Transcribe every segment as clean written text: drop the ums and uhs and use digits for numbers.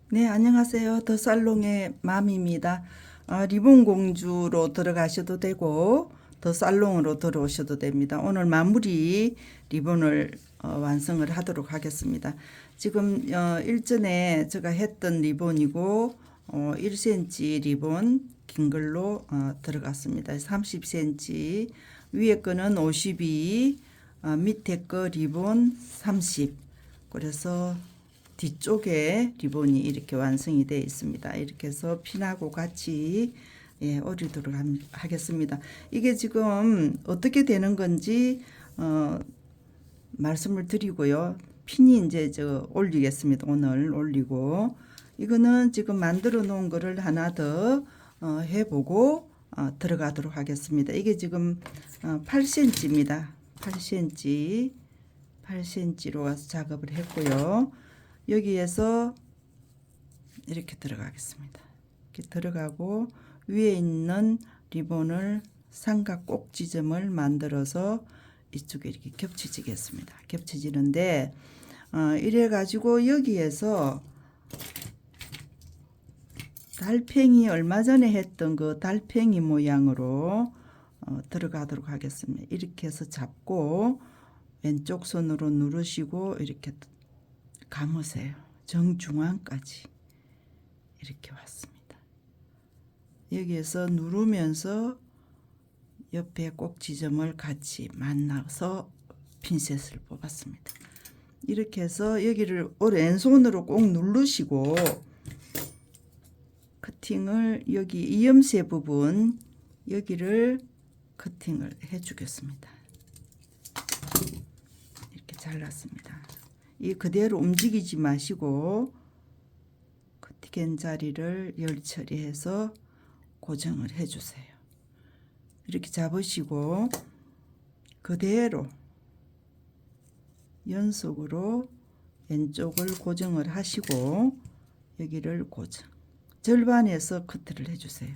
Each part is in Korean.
네, 안녕하세요. 더 살롱의 맘입니다. 리본 공주로 들어가셔도 되고 더 살롱으로 들어오셔도 됩니다. 오늘 마무리 리본을 완성을 하도록 하겠습니다. 지금 일전에 제가 했던 리본이고 1cm 리본 긴 걸로 들어갔습니다. 30cm 위에 거는 52, 밑에 거 리본 30. 그래서 뒤쪽에 리본이 이렇게 완성이 되어 있습니다. 이렇게 해서 핀하고 같이 올리도록 하겠습니다. 이게 지금 어떻게 되는 건지 말씀을 드리고요. 핀이 이제 올리겠습니다. 오늘 올리고 이거는 지금 만들어 놓은 거를 하나 더 해보고 들어가도록 하겠습니다. 이게 지금 8cm입니다. 8cm로 와서 작업을 했고요. 여기에서 이렇게 들어가겠습니다. 이렇게 들어가고 위에 있는 리본을 삼각 꼭 지점을 만들어서 이쪽에 이렇게 겹쳐지겠습니다. 겹쳐지는데 이래 가지고 여기에서 달팽이 얼마 전에 했던 그 달팽이 모양으로 들어가도록 하겠습니다. 이렇게 해서 잡고 왼쪽 손으로 누르시고 이렇게 감으세요. 정중앙까지 이렇게 왔습니다. 여기에서 누르면서 옆에 꼭 지점을 같이 만나서 핀셋을 뽑았습니다. 이렇게 해서 여기를 왼손으로 꼭 누르시고 커팅을 여기 이음새 부분 여기를 커팅을 해 주겠습니다. 이렇게 잘랐습니다. 이 그대로 움직이지 마시고 커팅한 자리를 열 처리해서 고정을 해 주세요. 이렇게 잡으시고 그대로 연속으로 왼쪽을 고정을 하시고 여기를 고정 절반에서 커트를 해 주세요.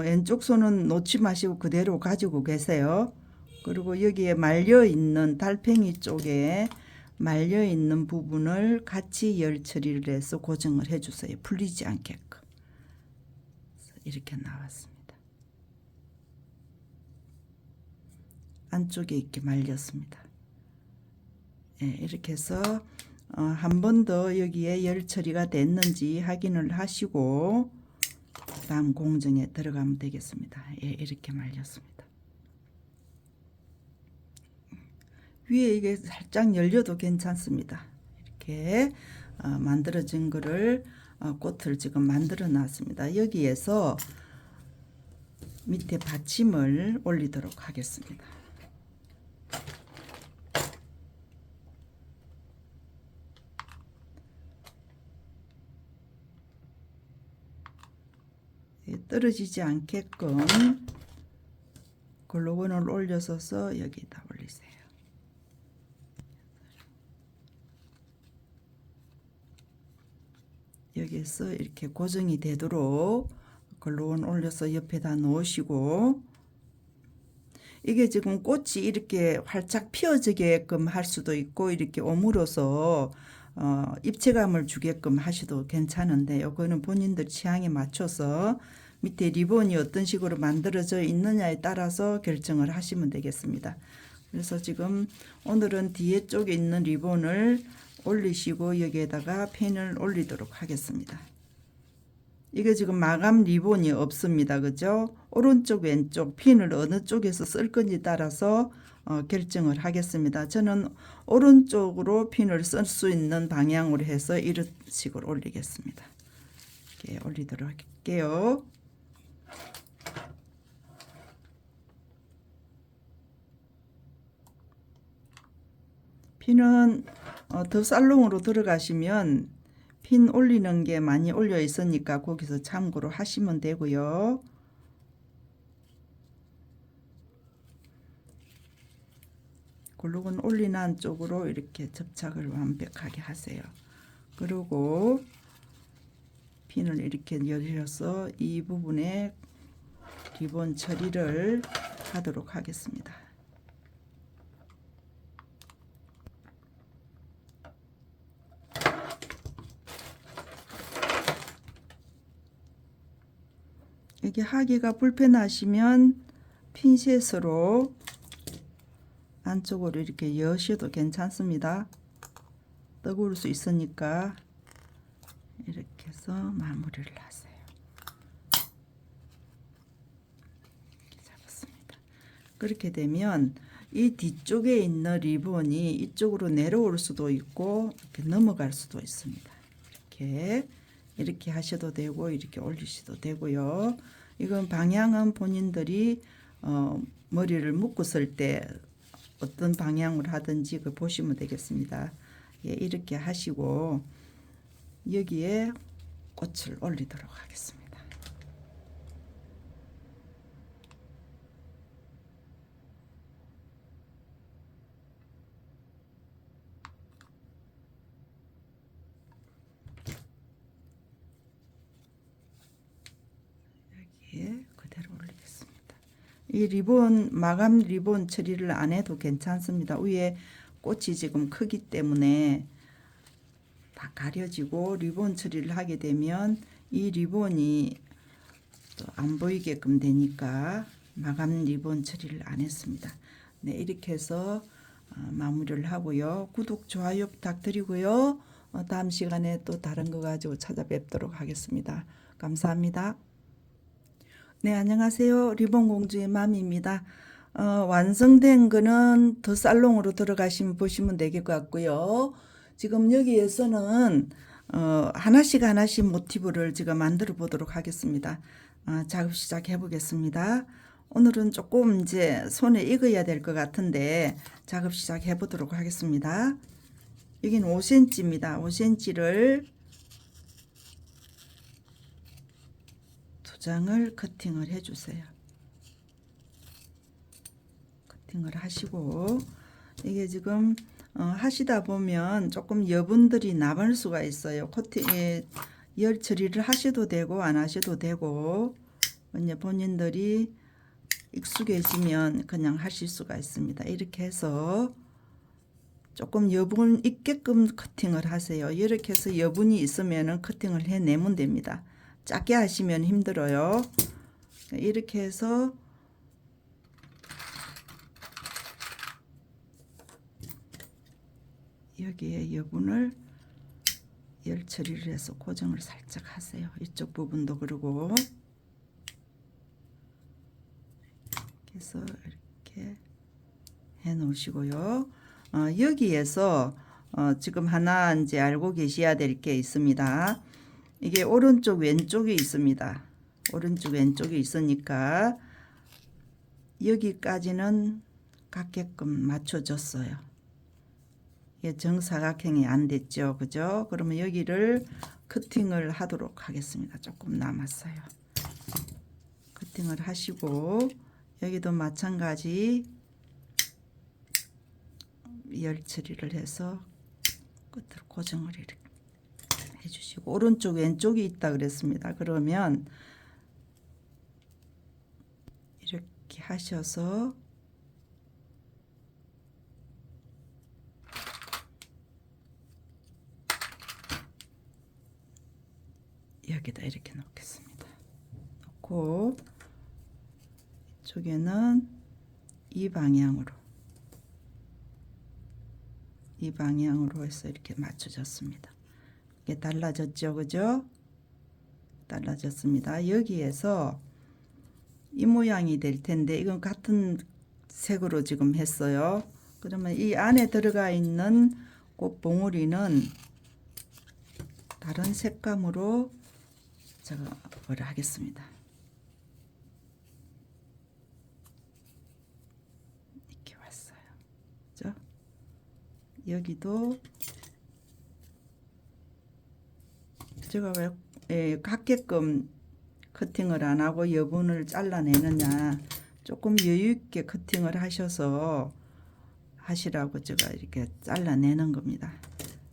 왼쪽 손은 놓지 마시고 그대로 가지고 계세요. 그리고 여기에 말려 있는 달팽이 쪽에 말려 있는 부분을 같이 열 처리를 해서 고정을 해 주세요. 풀리지 않게끔. 이렇게 나왔습니다. 안쪽에 이렇게 말렸습니다. 이렇게 해서 한 번 더 여기에 열 처리가 됐는지 확인을 하시고 다음 공정에 들어가면 되겠습니다. 이렇게 말렸습니다. 위에 이게 살짝 열려도 괜찮습니다. 이렇게 만들어진 거를 꽃을 지금 만들어 놨습니다. 여기에서 밑에 받침을 올리도록 하겠습니다. 떨어지지 않게끔 글루건을 올려서 여기다 올리세요. 여기서 이렇게 고정이 되도록 글루건 올려서 옆에다 놓으시고 이게 지금 꽃이 이렇게 활짝 피어지게끔 할 수도 있고 이렇게 오므려서 입체감을 주게끔 하셔도 괜찮은데 이거는 본인들 취향에 맞춰서 밑에 리본이 어떤 식으로 만들어져 있느냐에 따라서 결정을 하시면 되겠습니다. 그래서 지금 오늘은 뒤에 쪽에 있는 리본을 올리시고 여기에다가 펜을 올리도록 하겠습니다. 이게 지금 마감 리본이 없습니다. 그죠? 오른쪽 왼쪽 핀을 어느 쪽에서 쓸 건지 따라서 결정을 하겠습니다. 저는 오른쪽으로 핀을 쓸 수 있는 방향으로 해서 이런 식으로 올리겠습니다. 이렇게 올리도록 할게요. 핀은 더 살롱으로 들어가시면 핀 올리는 게 많이 올려 있으니까 거기서 참고로 하시면 되고요. 글루건 올리는 쪽으로 이렇게 접착을 완벽하게 하세요. 그리고 핀을 이렇게 열려서 이 부분에 리본 처리를 하도록 하겠습니다. 이게 하기가 불편하시면 핀셋으로 안쪽으로 이렇게 여셔도 괜찮습니다. 떠구를 수 있으니까 이렇게 해서 마무리를 하세요. 이렇게 잡았습니다. 그렇게 되면 이 뒤쪽에 있는 리본이 이쪽으로 내려올 수도 있고 이렇게 넘어갈 수도 있습니다. 이렇게 하셔도 되고 이렇게 올리셔도 되고요. 이건 방향은 본인들이 머리를 묶었을 때 어떤 방향으로 하든지 그 보시면 되겠습니다. 예, 이렇게 하시고 여기에 꽃을 올리도록 하겠습니다. 여기에 그대로 올리겠습니다. 이 리본 마감 리본 처리를 안 해도 괜찮습니다. 위에 꽃이 지금 크기 때문에 다 가려지고 리본 처리를 하게 되면 이 리본이 또 안 보이게끔 되니까 마감 리본 처리를 안 했습니다. 네, 이렇게 해서 마무리를 하고요. 구독, 좋아요 부탁드리고요. 다음 시간에 또 다른 거 가지고 찾아뵙도록 하겠습니다. 감사합니다. 네, 안녕하세요. 리본공주의 맘입니다. 완성된 거는 더 살롱으로 들어가시면 보시면 될 것 같고요. 지금 여기에서는 하나씩 모티브를 지금 만들어 보도록 하겠습니다. 작업 시작해 보겠습니다. 오늘은 조금 이제 손에 익어야 될 것 같은데 작업 시작해 보도록 하겠습니다. 여기는 5cm입니다. 5cm를 두 장을 커팅을 해 주세요. 커팅을 하시고 이게 지금 하시다 보면 조금 여분들이 남을 수가 있어요. 열 처리를 하셔도 되고 안 하셔도 되고 이제 본인들이 익숙해지면 그냥 하실 수가 있습니다. 이렇게 해서 조금 여분 있게끔 커팅을 하세요. 이렇게 해서 여분이 있으면 커팅을 해내면 됩니다. 작게 하시면 힘들어요. 이렇게 해서 여기에 여분을 열 처리를 해서 고정을 살짝 하세요. 이쪽 부분도 그러고 그래서 이렇게 해 놓으시고요. 여기에서 지금 하나 이제 알고 계셔야 될 게 있습니다. 이게 오른쪽 왼쪽이 있습니다. 오른쪽 왼쪽이 있으니까 여기까지는 같게끔 맞춰줬어요. 이게 정사각형이 안 됐죠. 그죠? 그러면 여기를 커팅을 하도록 하겠습니다. 조금 남았어요. 커팅을 하시고 여기도 마찬가지 열 처리를 해서 끝으로 고정을 이렇게 해주시고 오른쪽 왼쪽이 있다 그랬습니다. 그러면 이렇게 하셔서 여기다 이렇게 놓겠습니다. 놓고 이쪽에는 이 방향으로 해서 이렇게 맞춰졌습니다. 이게 달라졌죠, 그죠? 달라졌습니다. 여기에서 이 모양이 될 텐데 이건 같은 색으로 지금 했어요. 그러면 이 안에 들어가 있는 꽃 봉우리는 다른 색감으로 작업을 하겠습니다. 이렇게 왔어요. 그죠? 여기도 제가 왜 같게끔 커팅을 안 하고 여분을 잘라내느냐, 조금 여유 있게 커팅을 하셔서 하시라고 제가 이렇게 잘라내는 겁니다.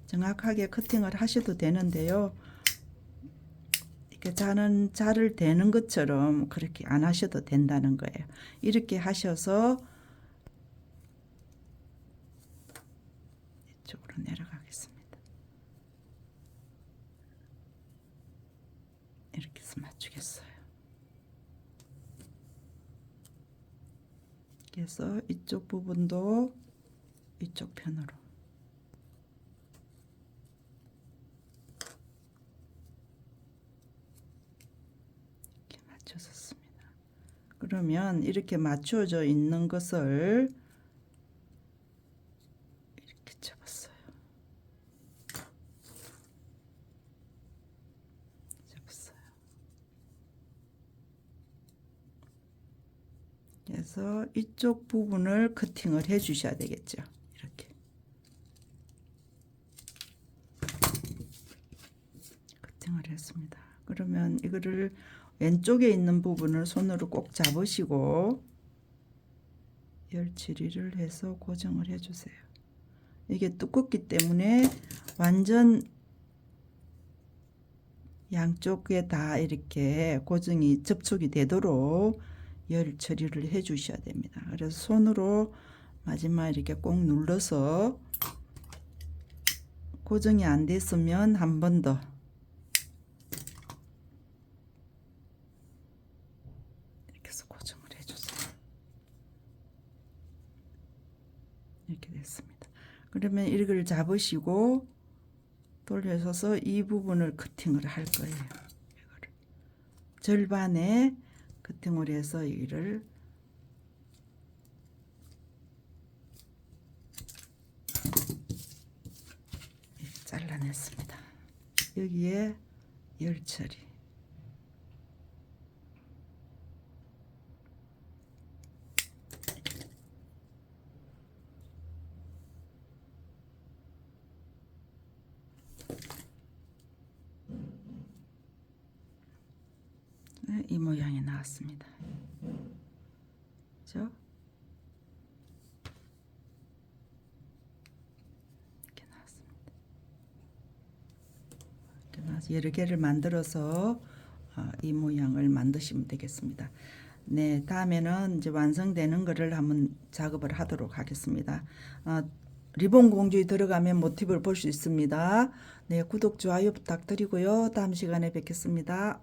정확하게 커팅을 하셔도 되는데요. 이렇게 자를 대는 것처럼 그렇게 안 하셔도 된다는 거예요. 이렇게 하셔서 이쪽으로 내려가겠습니다. 이렇게 해서 맞추겠어요. 그래서 이쪽 부분도 이쪽 편으로 이렇게 맞춰줬습니다. 그러면 이렇게 맞춰져 있는 것을 이렇게 접었어요. 그래서 이쪽 부분을 커팅을 해 주셔야 되겠죠. 이렇게 커팅을 했습니다. 그러면 이거를 왼쪽에 있는 부분을 손으로 꼭 잡으시고 열처리를 해서 고정을 해 주세요. 이게 두껍기 때문에 완전 양쪽에 다 이렇게 고정이 접촉이 되도록 열 처리를 해 주셔야 됩니다. 그래서 손으로 마지막 이렇게 꼭 눌러서 고정이 안 됐으면 한 번 더 이렇게 해서 고정을 해 주세요. 이렇게 됐습니다. 그러면 이걸 잡으시고 돌려서서 이 부분을 커팅을 할 거예요. 이거를 절반에 커팅을 해서 이를 이렇게 잘라냈습니다. 여기에 열 처리. 네, 이 모양이 나왔습니다. 그죠? 이렇게 나왔습니다. 이렇게 나와서 여러 개를 만들어서 이 모양을 만드시면 되겠습니다. 네, 다음에는 이제 완성되는 거를 한번 작업을 하도록 하겠습니다. 리본 공주에 들어가면 모티브를 볼 수 있습니다. 네, 구독, 좋아요 부탁드리고요. 다음 시간에 뵙겠습니다.